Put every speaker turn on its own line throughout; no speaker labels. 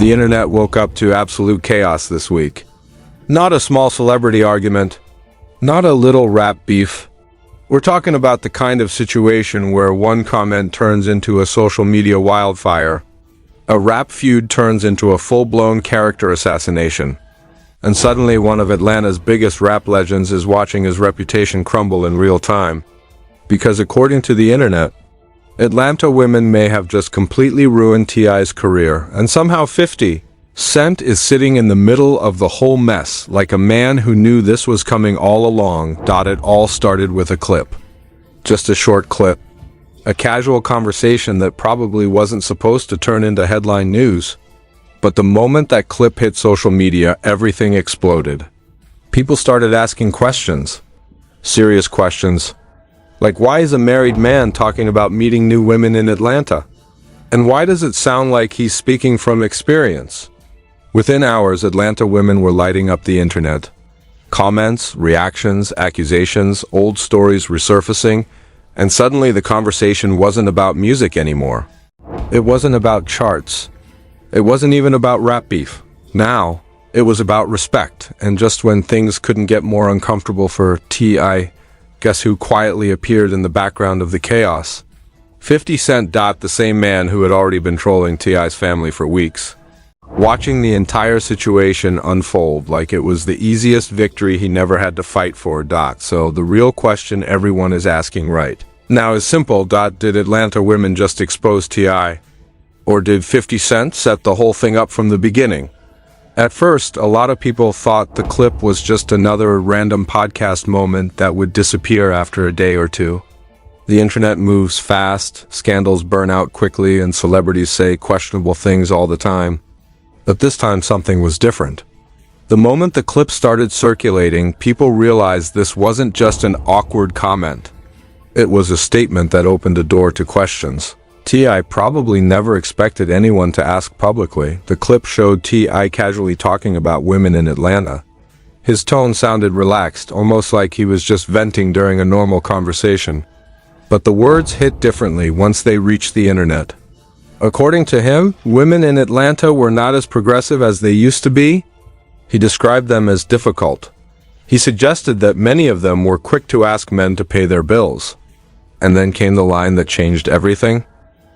The internet woke up to absolute chaos this week. Not a small celebrity argument, not a little rap beef. We're talking about the kind of situation where one comment turns into a social media wildfire, a rap feud turns into a full-blown character assassination, and suddenly one of Atlanta's biggest rap legends is watching his reputation crumble in real time. Because according to the internet, Atlanta women may have just completely ruined T.I.'s career, and somehow 50 Cent is sitting in the middle of the whole mess, like a man who knew this was coming all along. It all started with a clip. Just a short clip. A casual conversation that probably wasn't supposed to turn into headline news. But the moment that clip hit social media, everything exploded. People started asking questions. Serious questions. Like, why is a married man talking about meeting new women in Atlanta? And why does it sound like he's speaking from experience? Within hours, Atlanta women were lighting up the internet. Comments, reactions, accusations, old stories resurfacing, and suddenly the conversation wasn't about music anymore. It wasn't about charts. It wasn't even about rap beef. Now, it was about respect, and just when things couldn't get more uncomfortable for T.I., guess who quietly appeared in the background of the chaos? 50 Cent. The same man who had already been trolling T.I.'s family for weeks. Watching the entire situation unfold like it was the easiest victory he never had to fight for. So the real question everyone is asking right now is simple. Did Atlanta women just expose T.I.? Or did 50 Cent set the whole thing up from the beginning? At first, a lot of people thought the clip was just another random podcast moment that would disappear after a day or two. The internet moves fast, scandals burn out quickly, and celebrities say questionable things all the time. But this time something was different. The moment the clip started circulating, people realized this wasn't just an awkward comment. It was a statement that opened a door to questions. T.I. probably never expected anyone to ask publicly. The clip showed T.I. casually talking about women in Atlanta. His tone sounded relaxed, almost like he was just venting during a normal conversation. But the words hit differently once they reached the internet. According to him, women in Atlanta were not as progressive as they used to be. He described them as difficult. He suggested that many of them were quick to ask men to pay their bills. And then came the line that changed everything.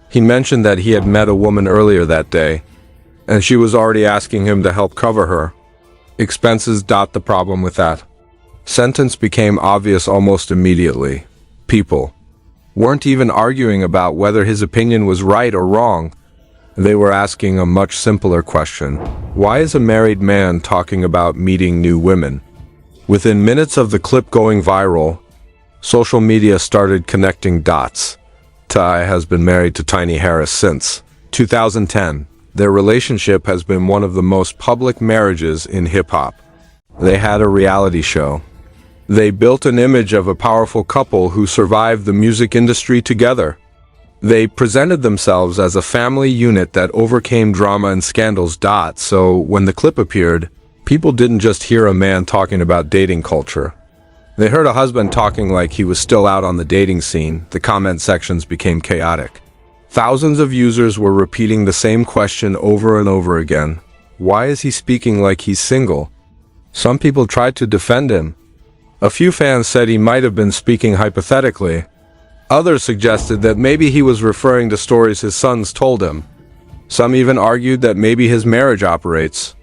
He mentioned that he had met a woman earlier that day, and she was already asking him to help cover her expenses. The problem with that sentence became obvious almost immediately. People weren't even arguing about whether his opinion was right or wrong. They were asking a much simpler question. Why is a married man talking about meeting new women? Within minutes of the clip going viral, social media started connecting dots. T.I. has been married to Tiny Harris since 2010. Their relationship has been one of the most public marriages in hip-hop. They had a reality show. They built an image of a powerful couple who survived the music industry together. They presented themselves as a family unit that overcame drama and scandals. So when the clip appeared, people didn't just hear a man talking about dating culture. They heard a husband talking like he was still out on the dating scene. The comment sections became chaotic. Thousands of users were repeating the same question over and over again. Why is he speaking like he's single? Some people tried to defend him. A few fans said he might have been speaking hypothetically. Others suggested that maybe he was referring to stories his sons told him. Some even argued that maybe his marriage operates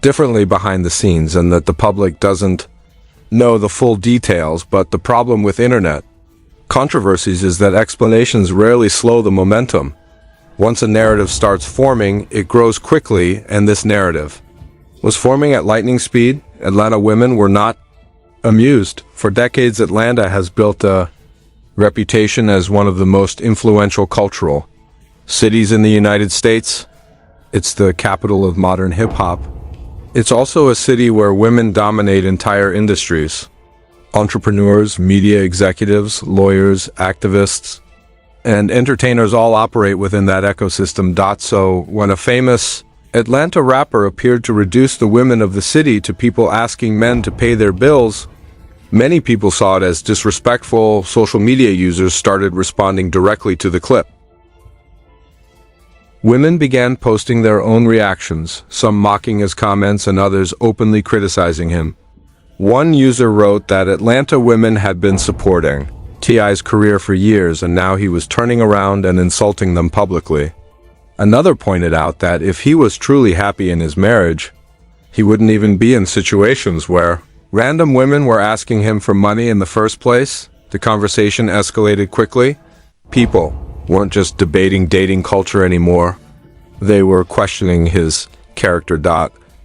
differently behind the scenes and that the public doesn't know the full details. But the problem with internet controversies is that explanations rarely slow the momentum. Once a narrative starts forming, it grows quickly, and this narrative was forming at lightning speed. Atlanta women were not amused. For decades, Atlanta has built a reputation as one of the most influential cultural cities in the United States. It's the capital of modern hip-hop. It's also a city where women dominate entire industries. Entrepreneurs, media executives, lawyers, activists, and entertainers all operate within that ecosystem. So when a famous Atlanta rapper appeared to reduce the women of the city to people asking men to pay their bills, many people saw it as disrespectful. Social media users started responding directly to the clip. Women began posting their own reactions, some mocking his comments and others openly criticizing him. One user wrote that Atlanta women had been supporting T.I.'s career for years and now he was turning around and insulting them publicly. Another pointed out that if he was truly happy in his marriage, he wouldn't even be in situations where random women were asking him for money in the first place. The conversation escalated quickly. People weren't just debating dating culture anymore. They were questioning his character.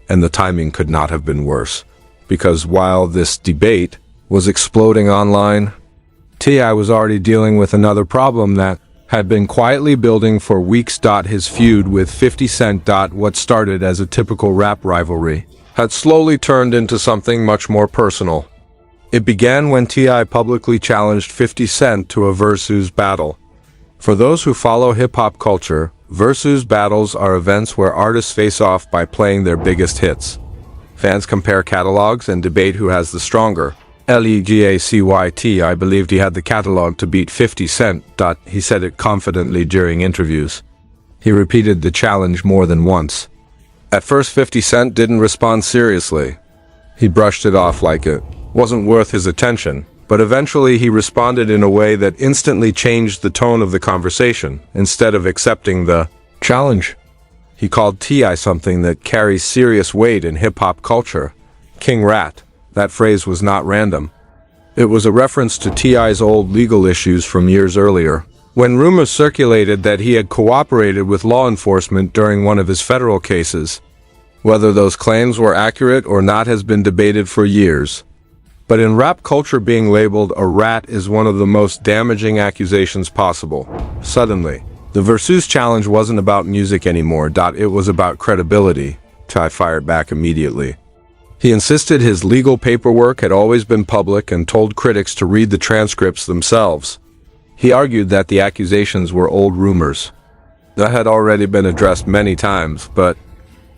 And the timing could not have been worse. Because while this debate was exploding online, T.I. was already dealing with another problem that had been quietly building for weeks. His feud with 50 Cent. What started as a typical rap rivalry had slowly turned into something much more personal. It began when T.I. publicly challenged 50 Cent to a versus battle. For those who follow hip-hop culture, versus battles are events where artists face off by playing their biggest hits. Fans compare catalogs and debate who has the stronger. T.I. believed he had the catalog to beat 50 Cent. He said it confidently during interviews. He repeated the challenge more than once. At first 50 Cent didn't respond seriously. He brushed it off like it wasn't worth his attention, but eventually he responded in a way that instantly changed the tone of the conversation. Instead of accepting the challenge, he called T.I. something that carries serious weight in hip-hop culture, King Rat. That phrase was not random. It was a reference to T.I.'s old legal issues from years earlier, when rumors circulated that he had cooperated with law enforcement during one of his federal cases. Whether those claims were accurate or not has been debated for years. But in rap culture, being labeled a rat is one of the most damaging accusations possible. Suddenly, the Versus challenge wasn't about music anymore. It was about credibility. T.I. fired back immediately. He insisted his legal paperwork had always been public and told critics to read the transcripts themselves. He argued that the accusations were old rumors that had already been addressed many times, but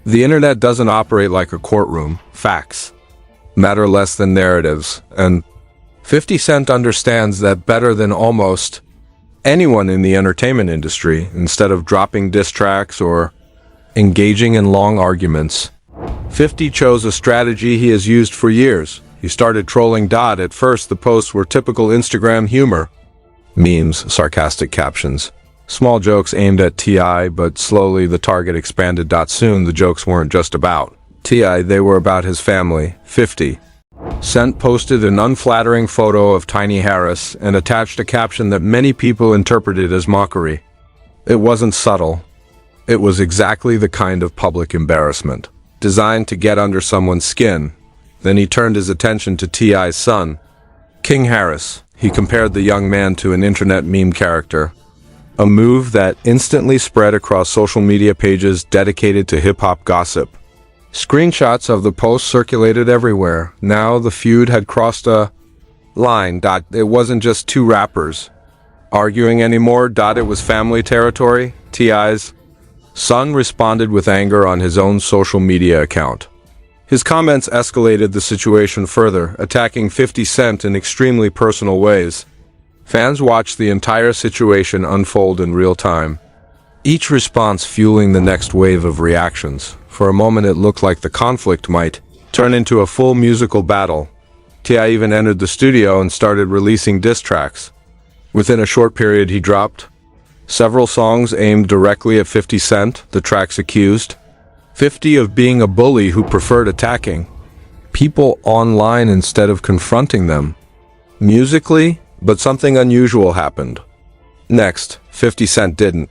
the internet doesn't operate like a courtroom. Facts matter less than narratives, and 50 Cent understands that better than almost anyone in the entertainment industry. Instead of dropping diss tracks or engaging in long arguments, 50 chose a strategy he has used for years. He started trolling. At first, the posts were typical Instagram humor. Memes, sarcastic captions, small jokes aimed at T.I., but slowly the target expanded. Soon, the jokes weren't just about T.I., they were about his family. 50 Cent posted an unflattering photo of Tiny Harris and attached a caption that many people interpreted as mockery. It wasn't subtle. It was exactly the kind of public embarrassment designed to get under someone's skin. Then he turned his attention to T.I.'s son, King Harris. He compared the young man to an internet meme character, a move that instantly spread across social media pages dedicated to hip-hop gossip. Screenshots of the post circulated everywhere. Now the feud had crossed a line. It wasn't just two rappers arguing anymore. It was family territory. T.I.'s son responded with anger on his own social media account. His comments escalated the situation further, attacking 50 Cent in extremely personal ways. Fans watched the entire situation unfold in real time, each response fueling the next wave of reactions. For a moment it looked like the conflict might turn into a full musical battle. T.I. even entered the studio and started releasing diss tracks. Within a short period he dropped several songs aimed directly at 50 Cent. The tracks accused 50 of being a bully who preferred attacking people online instead of confronting them musically, but something unusual happened. Next, 50 Cent didn't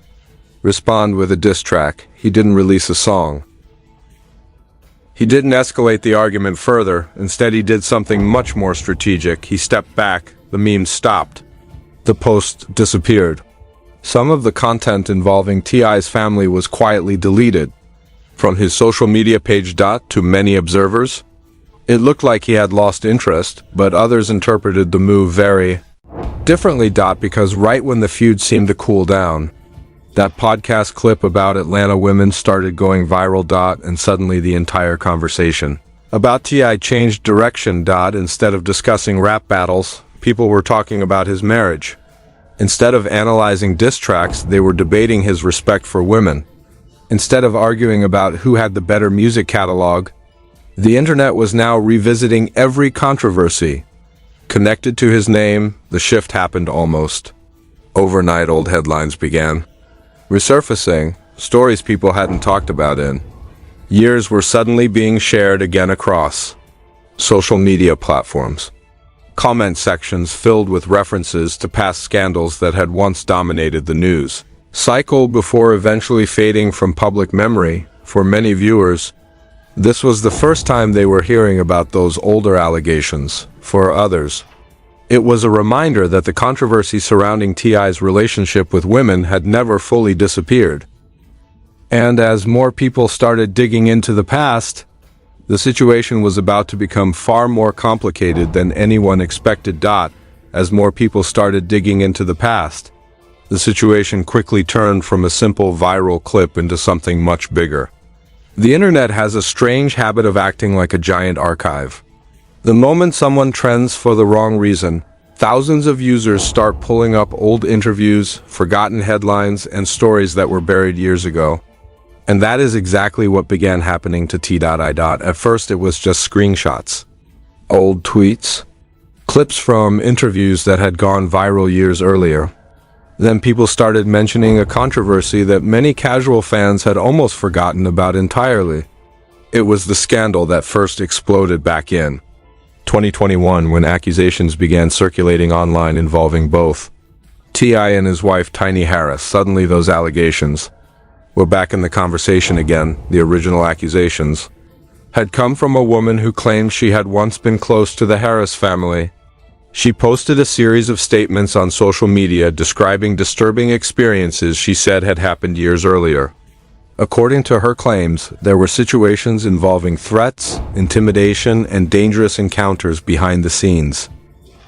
respond with a diss track. He didn't release a song. He didn't escalate the argument further. Instead, he did something much more strategic. He stepped back. The memes stopped. The post disappeared. Some of the content involving T.I.'s family was quietly deleted from his social media page. To many observers, it looked like he had lost interest, but others interpreted the move very differently. Because right when the feud seemed to cool down, that podcast clip about Atlanta women started going viral. And suddenly the entire conversation about T.I. changed direction. Instead of discussing rap battles, people were talking about his marriage. Instead of analyzing diss tracks, they were debating his respect for women. Instead of arguing about who had the better music catalog, the internet was now revisiting every controversy. Connected to his name, the shift happened almost overnight. Old headlines began resurfacing, stories people hadn't talked about in years were suddenly being shared again across social media platforms. Comment sections filled with references to past scandals that had once dominated the news cycle before eventually fading from public memory. For many viewers, this was the first time they were hearing about those older allegations. For others, it was a reminder that the controversy surrounding T.I.'s relationship with women had never fully disappeared. And as more people started digging into the past, the situation was about to become far more complicated than anyone expected. As more people started digging into the past, the situation quickly turned from a simple viral clip into something much bigger. The internet has a strange habit of acting like a giant archive. The moment someone trends for the wrong reason, thousands of users start pulling up old interviews, forgotten headlines, and stories that were buried years ago. And that is exactly what began happening to T.I. At first, it was just screenshots, old tweets, clips from interviews that had gone viral years earlier. Then people started mentioning a controversy that many casual fans had almost forgotten about entirely. It was the scandal that first exploded back in 2021 when accusations began circulating online involving both T.I. and his wife Tiny Harris. Suddenly those allegations were back in the conversation again. The original accusations had come from a woman who claimed she had once been close to the Harris family. She posted a series of statements on social media describing disturbing experiences she said had happened years earlier. According to her claims, there were situations involving threats, intimidation, and dangerous encounters behind the scenes.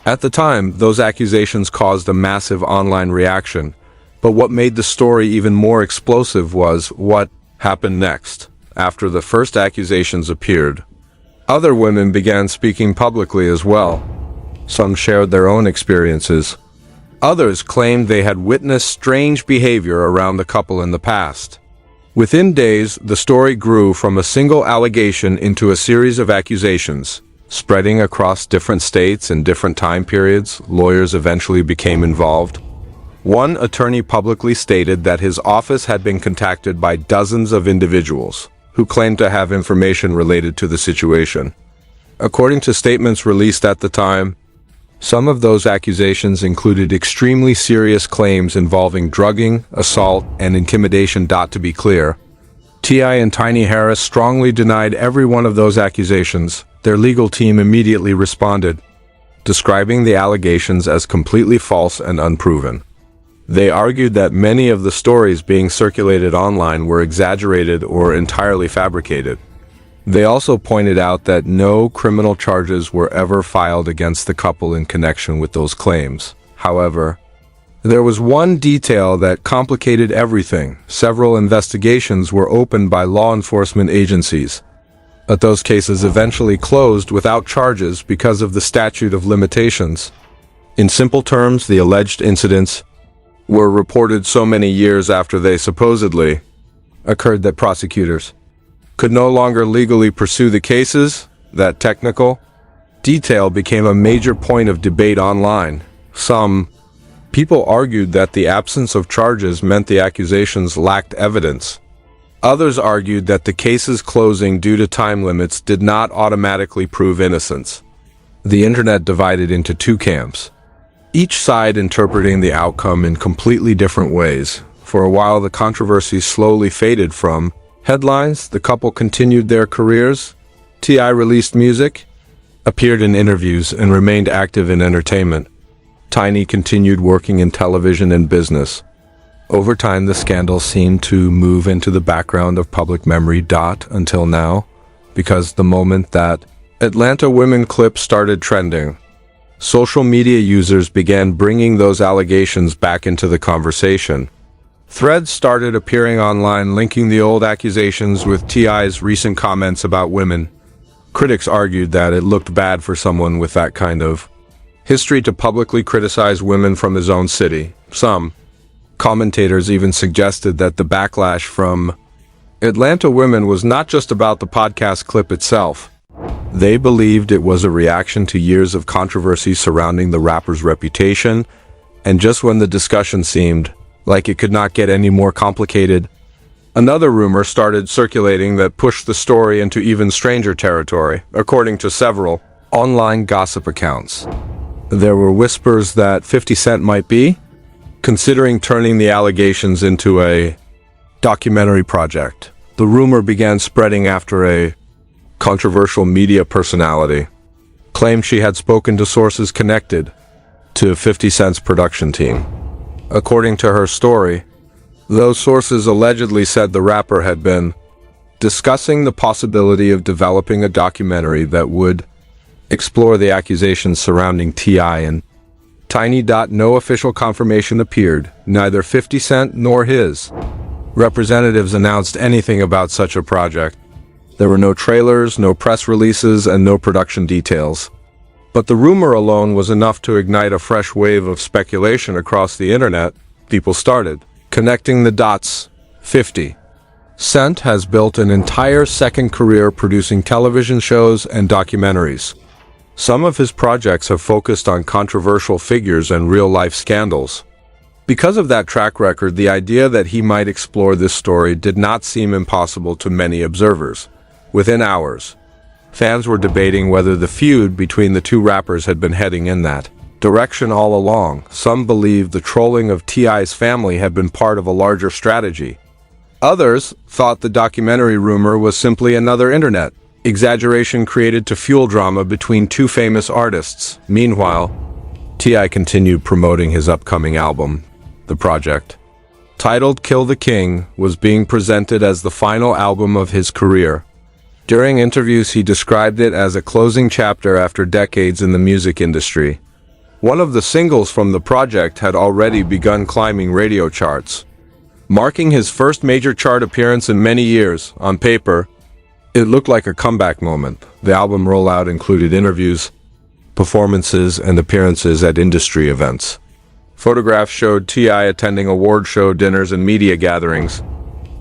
At the time, those accusations caused a massive online reaction, but what made the story even more explosive was what happened next. After the first accusations appeared, other women began speaking publicly as well. Some shared their own experiences. Others claimed they had witnessed strange behavior around the couple in the past. Within days, the story grew from a single allegation into a series of accusations, spreading across different states and different time periods. Lawyers eventually became involved. One attorney publicly stated that his office had been contacted by dozens of individuals who claimed to have information related to the situation. According to statements released at the time, some of those accusations included extremely serious claims involving drugging, assault, and intimidation. To be clear, T.I. and Tiny Harris strongly denied every one of those accusations. Their legal team immediately responded, describing the allegations as completely false and unproven. They argued that many of the stories being circulated online were exaggerated or entirely fabricated. They also pointed out that no criminal charges were ever filed against the couple in connection with those claims. However, there was one detail that complicated everything. Several investigations were opened by law enforcement agencies, but those cases eventually closed without charges because of the statute of limitations. In simple terms, the alleged incidents were reported so many years after they supposedly occurred that prosecutors could no longer legally pursue the cases. That technical detail became a major point of debate online. Some people argued that the absence of charges meant the accusations lacked evidence. Others argued that the cases closing due to time limits did not automatically prove innocence. The internet divided into two camps, each side interpreting the outcome in completely different ways. For a while, the controversy slowly faded from headlines. The couple continued their careers. T.I. released music, appeared in interviews, and remained active in entertainment. Tiny continued working in television and business. Over time, the scandal seemed to move into the background of public memory. Until now, because the moment that Atlanta women clip started trending, social media users began bringing those allegations back into the conversation. Threads started appearing online linking the old accusations with T.I.'s recent comments about women. Critics argued that it looked bad for someone with that kind of history to publicly criticize women from his own city. Some commentators even suggested that the backlash from Atlanta Women was not just about the podcast clip itself. They believed it was a reaction to years of controversy surrounding the rapper's reputation, and just when the discussion seemed like it could not get any more complicated, another rumor started circulating that pushed the story into even stranger territory, according to several online gossip accounts. There were whispers that 50 Cent might be considering turning the allegations into a documentary project. The rumor began spreading after a controversial media personality claimed she had spoken to sources connected to 50 Cent's production team. According to her story, those sources allegedly said the rapper had been discussing the possibility of developing a documentary that would explore the accusations surrounding T.I. and Tiny. No official confirmation appeared. Neither 50 Cent nor his representatives announced anything about such a project. There were no trailers, no press releases, and no production details. But the rumor alone was enough to ignite a fresh wave of speculation across the internet. People started connecting the dots. 50 Cent has built an entire second career producing television shows and documentaries. Some of his projects have focused on controversial figures and real-life scandals. Because of that track record, the idea that he might explore this story did not seem impossible to many observers. Within hours, fans were debating whether the feud between the two rappers had been heading in that direction all along. Some believed the trolling of T.I.'s family had been part of a larger strategy. Others thought the documentary rumor was simply another internet exaggeration created to fuel drama between two famous artists. Meanwhile, T.I. continued promoting his upcoming album. The project, titled Kill the King, was being presented as the final album of his career. During interviews, he described it as a closing chapter after decades in the music industry. One of the singles from the project had already begun climbing radio charts, marking his first major chart appearance in many years. On paper, it looked like a comeback moment. The album rollout included interviews, performances, and appearances at industry events. Photographs showed T.I. attending award show dinners and media gatherings,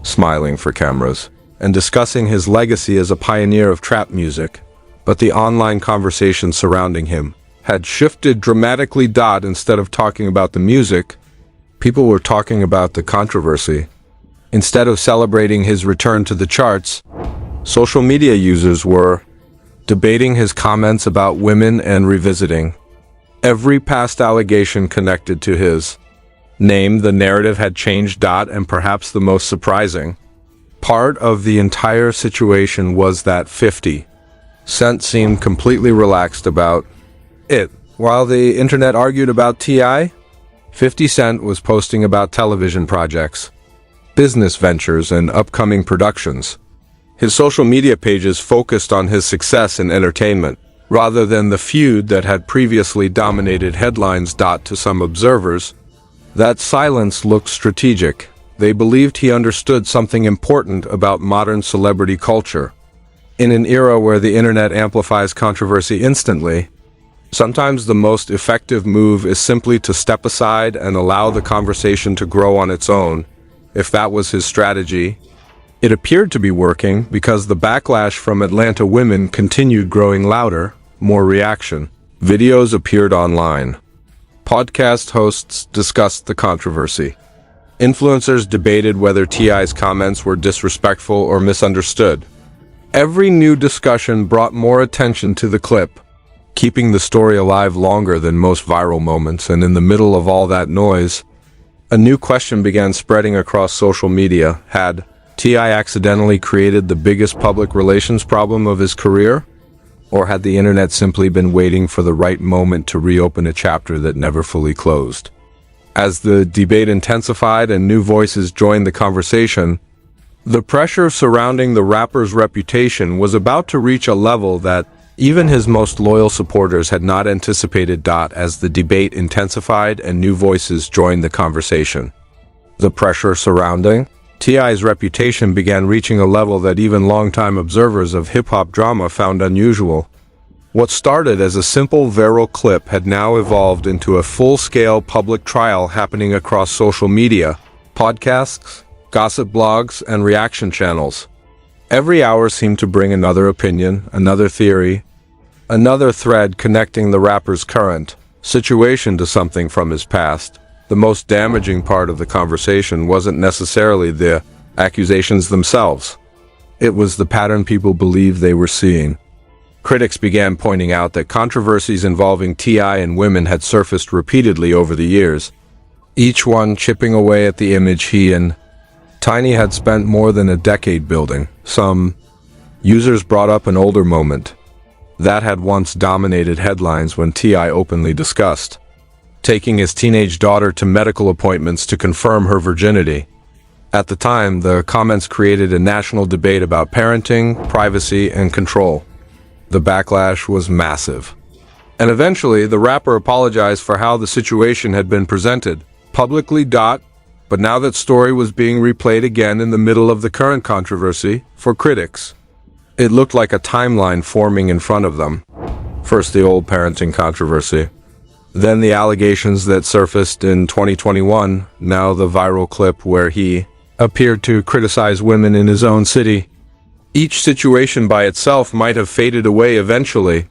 smiling for cameras, and discussing his legacy as a pioneer of trap music. But the online conversation surrounding him had shifted dramatically. Instead of talking about the music, people were talking about the controversy. Instead of celebrating his return to the charts, social media users were debating his comments about women and revisiting every past allegation connected to his name. The narrative had changed. And perhaps the most surprising part of the entire situation was that 50 Cent seemed completely relaxed about it. While the internet argued about T.I., 50 Cent was posting about television projects, business ventures, and upcoming productions. His social media pages focused on his success in entertainment, rather than the feud that had previously dominated headlines. To some observers, that silence looked strategic. They believed he understood something important about modern celebrity culture. In an era where the internet amplifies controversy instantly, sometimes the most effective move is simply to step aside and allow the conversation to grow on its own. If that was his strategy, it appeared to be working, because the backlash from Atlanta Women continued growing louder. More reaction. Videos appeared online. Podcast hosts discussed the controversy. Influencers debated whether T.I.'s comments were disrespectful or misunderstood. Every new discussion brought more attention to the clip, keeping the story alive longer than most viral moments. And in the middle of all that noise, a new question began spreading across social media. Had T.I. accidentally created the biggest public relations problem of his career? Or had the internet simply been waiting for the right moment to reopen a chapter that never fully closed? As the debate intensified and new voices joined the conversation, the pressure surrounding the rapper's reputation was about to reach a level that even his most loyal supporters had not anticipated. As the debate intensified and new voices joined the conversation, the pressure surrounding T.I.'s reputation began reaching a level that even longtime observers of hip-hop drama found unusual. What started as a simple viral clip had now evolved into a full-scale public trial happening across social media, podcasts, gossip blogs, and reaction channels. Every hour seemed to bring another opinion, another theory, another thread connecting the rapper's current situation to something from his past. The most damaging part of the conversation wasn't necessarily the accusations themselves. It was the pattern people believed they were seeing. Critics began pointing out that controversies involving T.I. and women had surfaced repeatedly over the years, each one chipping away at the image he and Tiny had spent more than a decade building. Some users brought up an older moment that had once dominated headlines when T.I. openly discussed taking his teenage daughter to medical appointments to confirm her virginity. At the time, the comments created a national debate about parenting, privacy, and control. The backlash was massive. And eventually, the rapper apologized for how the situation had been presented publicly. But now that story was being replayed again in the middle of the current controversy. For critics, it looked like a timeline forming in front of them. First the old parenting controversy, then the allegations that surfaced in 2021, now the viral clip where he appeared to criticize women in his own city. Each situation by itself might have faded away eventually,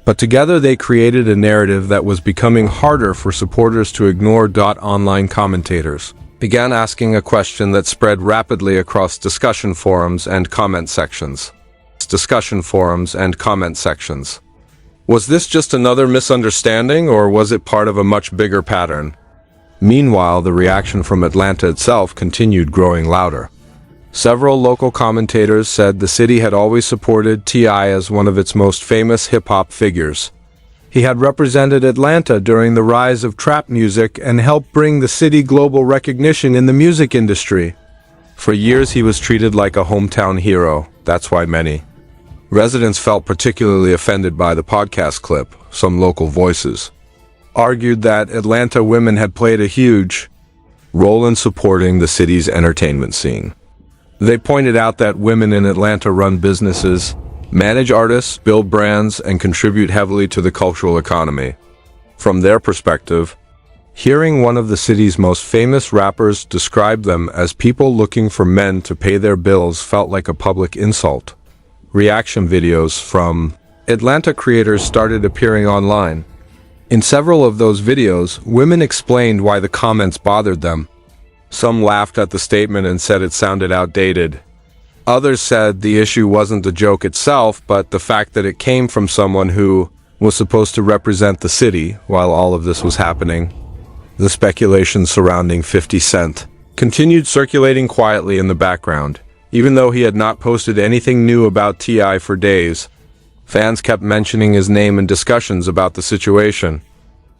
but together they created a narrative that was becoming harder for supporters to ignore. Online commentators began asking a question that spread rapidly across discussion forums and comment sections. Was this just another misunderstanding, or was it part of a much bigger pattern? Meanwhile, the reaction from Atlanta itself continued growing louder. Several local commentators said the city had always supported T.I. as one of its most famous hip-hop figures. He had represented Atlanta during the rise of trap music and helped bring the city global recognition in the music industry. For years he was treated like a hometown hero. That's why many residents felt particularly offended by the podcast clip. Some local voices argued that Atlanta women had played a huge role in supporting the city's entertainment scene. They pointed out that women in Atlanta run businesses, manage artists, build brands, and contribute heavily to the cultural economy. From their perspective, hearing one of the city's most famous rappers describe them as people looking for men to pay their bills felt like a public insult. Reaction videos from Atlanta creators started appearing online. In several of those videos, women explained why the comments bothered them. Some laughed at the statement and said it sounded outdated. Others said the issue wasn't the joke itself, but the fact that it came from someone who was supposed to represent the city while all of this was happening. The speculation surrounding 50 Cent continued circulating quietly in the background. Even though he had not posted anything new about T.I. for days, fans kept mentioning his name in discussions about the situation.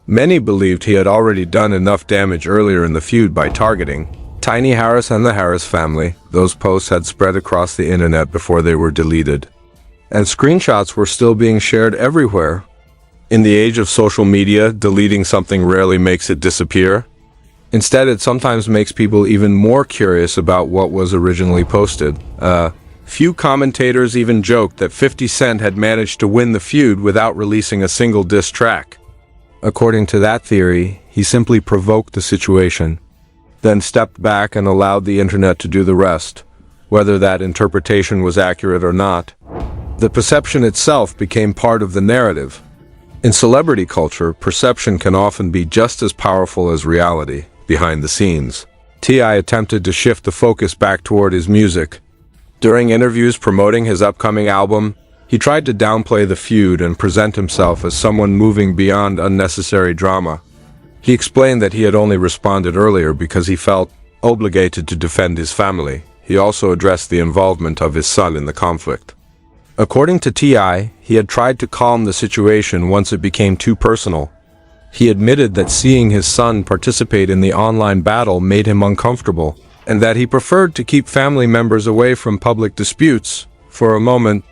Many believed he had already done enough damage earlier in the feud by targeting Tiny Harris and the Harris family. Those posts had spread across the internet before they were deleted, and screenshots were still being shared everywhere. In the age of social media, deleting something rarely makes it disappear. Instead, it sometimes makes people even more curious about what was originally posted. Few commentators even joked that 50 Cent had managed to win the feud without releasing a single diss track. According to that theory, he simply provoked the situation, then stepped back and allowed the internet to do the rest. Whether that interpretation was accurate or not, the perception itself became part of the narrative. In celebrity culture, perception can often be just as powerful as reality. Behind the scenes, T.I. attempted to shift the focus back toward his music. During interviews promoting his upcoming album, he tried to downplay the feud and present himself as someone moving beyond unnecessary drama. He explained that he had only responded earlier because he felt obligated to defend his family. He also addressed the involvement of his son in the conflict. According to T.I., he had tried to calm the situation once it became too personal. He admitted that seeing his son participate in the online battle made him uncomfortable, and that he preferred to keep family members away from public disputes. For a moment,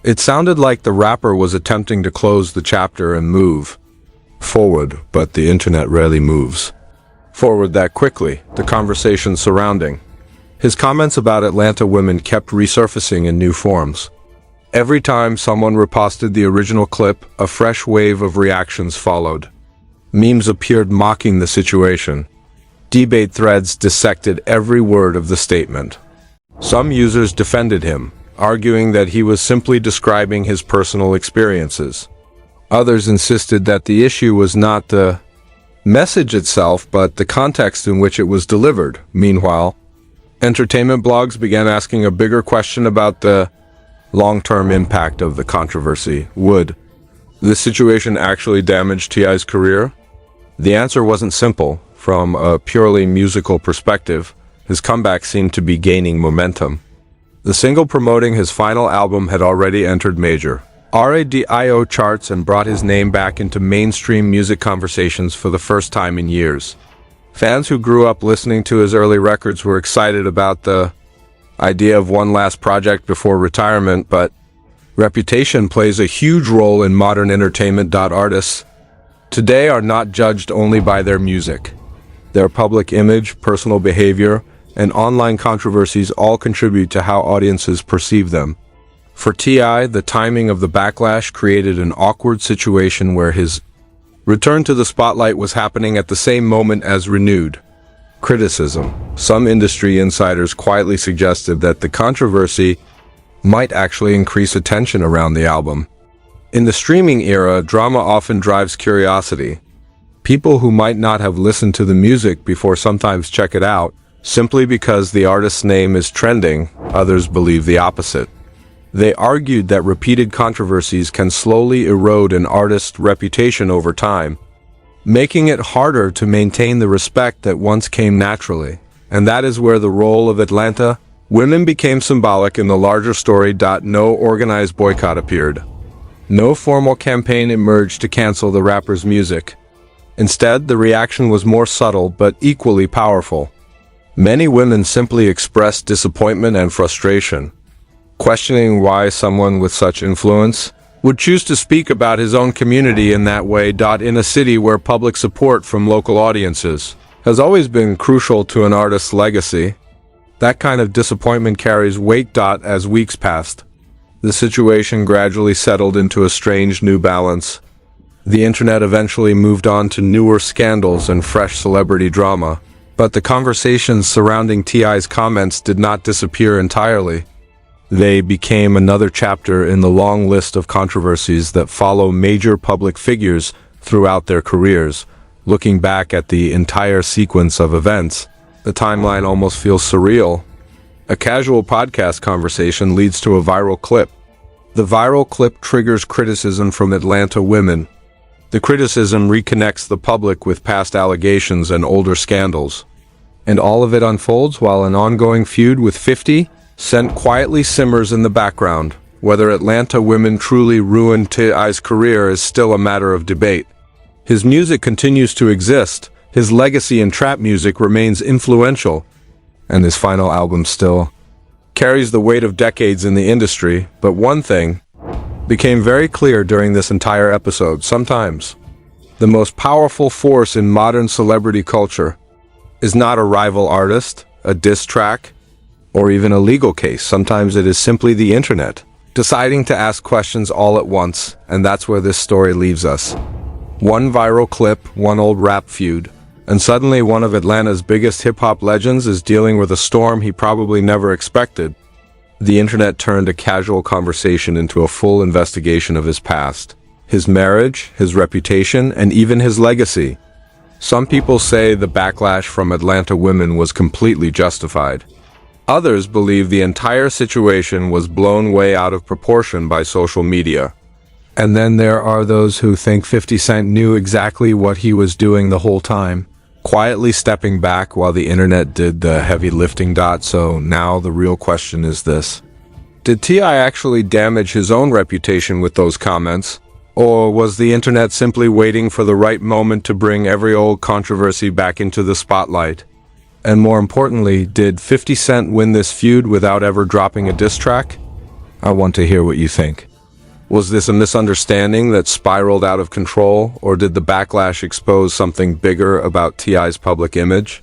it sounded like the rapper was attempting to close the chapter and move forward, but the internet rarely moves forward that quickly. The conversation surrounding his comments about Atlanta women kept resurfacing in new forms. Every time someone reposted the original clip, a fresh wave of reactions followed. Memes appeared mocking the situation. Debate threads dissected every word of the statement. Some users defended him, arguing that he was simply describing his personal experiences. Others insisted that the issue was not the message itself, but the context in which it was delivered. Meanwhile, entertainment blogs began asking a bigger question about the long-term impact of the controversy. Would this situation actually damage T.I.'s career? The answer wasn't simple. From a purely musical perspective, his comeback seemed to be gaining momentum. The single promoting his final album had already entered major radio charts and brought his name back into mainstream music conversations for the first time in years. Fans who grew up listening to his early records were excited about the idea of one last project before retirement, but reputation plays a huge role in modern entertainment. Artists today are not judged only by their music. Their public image, personal behavior, and online controversies all contribute to how audiences perceive them. For T.I., the timing of the backlash created an awkward situation where his return to the spotlight was happening at the same moment as renewed criticism. Some industry insiders quietly suggested that the controversy might actually increase attention around the album. In the streaming era, drama often drives curiosity. People who might not have listened to the music before sometimes check it out, simply because the artist's name is trending. Others believe the opposite. They argued that repeated controversies can slowly erode an artist's reputation over time, making it harder to maintain the respect that once came naturally. And that is where the role of Atlanta women became symbolic in the larger story. No organized boycott appeared. No formal campaign emerged to cancel the rapper's music. Instead, the reaction was more subtle but equally powerful. Many women simply expressed disappointment and frustration, questioning why someone with such influence would choose to speak about his own community in that way. In a city where public support from local audiences has always been crucial to an artist's legacy, that kind of disappointment carries weight. As weeks passed, the situation gradually settled into a strange new balance. The internet eventually moved on to newer scandals and fresh celebrity drama, but the conversations surrounding T.I.'s comments did not disappear entirely. They became another chapter in the long list of controversies that follow major public figures throughout their careers. Looking back at the entire sequence of events, the timeline almost feels surreal. A casual podcast conversation leads to a viral clip. The viral clip triggers criticism from Atlanta women. The criticism reconnects the public with past allegations and older scandals. And all of it unfolds while an ongoing feud with 50 Cent quietly simmers in the background. Whether Atlanta women truly ruined T.I.'s career is still a matter of debate. His music continues to exist, his legacy in trap music remains influential, and his final album still carries the weight of decades in the industry. But one thing became very clear during this entire episode. Sometimes the most powerful force in modern celebrity culture is not a rival artist, a diss track, or even a legal case. Sometimes it is simply the internet deciding to ask questions all at once, and that's where this story leaves us. One viral clip, one old rap feud, and suddenly one of Atlanta's biggest hip-hop legends is dealing with a storm he probably never expected. The internet turned a casual conversation into a full investigation of his past, his marriage, his reputation, and even his legacy. Some people say the backlash from Atlanta women was completely justified. Others believe the entire situation was blown way out of proportion by social media. And then there are those who think 50 Cent knew exactly what he was doing the whole time, quietly stepping back while the internet did the heavy lifting. So now the real question is this: did T.I. actually damage his own reputation with those comments? Or was the internet simply waiting for the right moment to bring every old controversy back into the spotlight? And more importantly, did 50 Cent win this feud without ever dropping a diss track? I want to hear what you think. Was this a misunderstanding that spiraled out of control, or did the backlash expose something bigger about T.I.'s public image?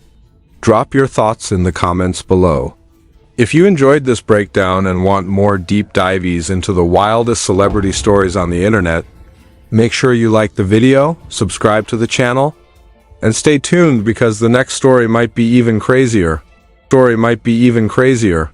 Drop your thoughts in the comments below. If you enjoyed this breakdown and want more deep dives into the wildest celebrity stories on the internet, make sure you like the video, subscribe to the channel, And stay tuned because the next story might be even crazier. Story might be even crazier.